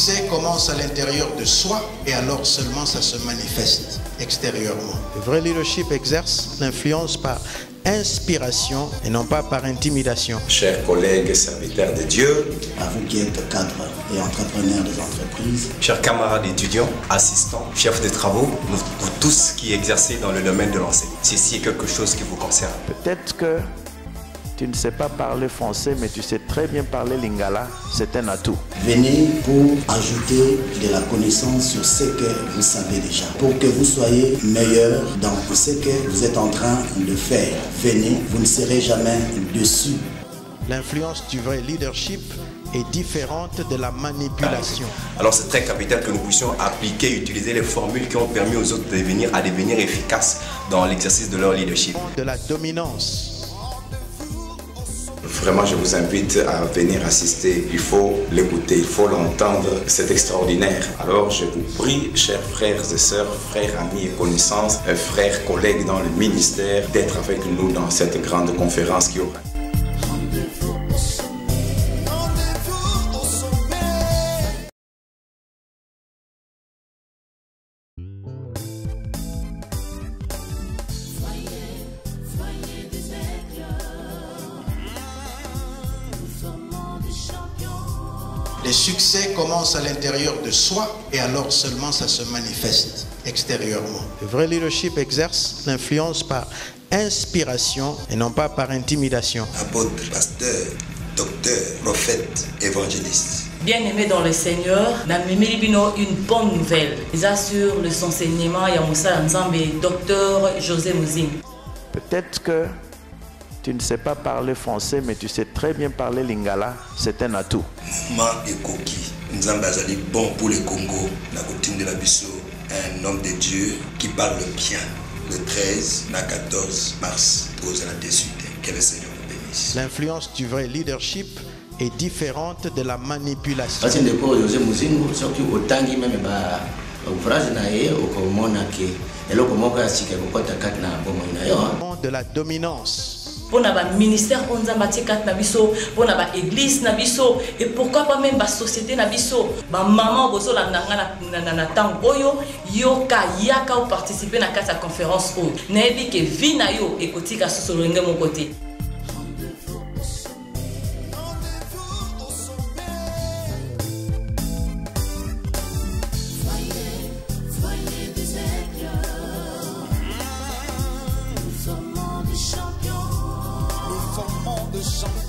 succès commence à l'intérieur de soi et alors seulement ça se manifeste extérieurement. Le vrai leadership exerce l'influence par inspiration et non pas par intimidation. Chers collègues et serviteurs de Dieu, à vous qui êtes cadres et entrepreneurs des entreprises, chers camarades étudiants, assistants, chefs de travaux, vous tous qui exercez dans le domaine de l'enseignement, ceci est quelque chose qui vous concerne. Peut-être que tu ne sais pas parler français, mais tu sais très bien parler lingala, c'est un atout. venez pour ajouter de la connaissance sur ce que vous savez déjà, pour que vous soyez meilleur dans ce que vous êtes en train de faire. Venez, vous ne serez jamais déçus. L'influence du vrai leadership est différente de la manipulation. Alors c'est très capital que nous puissions appliquer, utiliser les formules qui ont permis aux autres de devenir efficaces dans l'exercice de leur leadership. De la dominance. Vraiment, je vous invite à venir assister. Il faut l'écouter, il faut l'entendre. C'est extraordinaire. Alors, je vous prie, chers frères et sœurs, frères, amis et connaissances, frères, collègues dans le ministère, d'être avec nous dans cette grande conférence qui aura. Les succès commencent à l'intérieur de soi et alors seulement ça se manifeste extérieurement. Le vrai leadership exerce l'influence par inspiration et non pas par intimidation. Apôtre, pasteur, docteur, prophète, évangéliste. Bien-aimé dans le Seigneur, Namimilibino une bonne nouvelle. Ils assurent le enseignement Yamoussa Nzambe, docteur José Mouzine. Peut-être que tu ne sais pas parler français, mais tu sais très bien parler lingala, c'est un atout. Ma Ekoki, Nzambe Azali bon pour le Congo, na coutume de la Bissau, un homme de Dieu qui parle bien. Le 13, na 14 mars, aux la 18. Que le Seigneur vous bénisse. L'influence du vrai leadership est différente de la manipulation. Parce que José Mouzine, surtout au tangi même ba ouvrage nae au komona ke eloko moko ya sika ko kota kat na bomo na yo. De la dominance. Pour le ministère Onzambatikat Nabiso, pour l'église Nabiso, et pourquoi pas même la société Nabiso, ma maman Boso la na tangoyo, yoka yaka ou participer à la conférence ou nebi que vina yo et kotika sosolenge mon côté. Champion.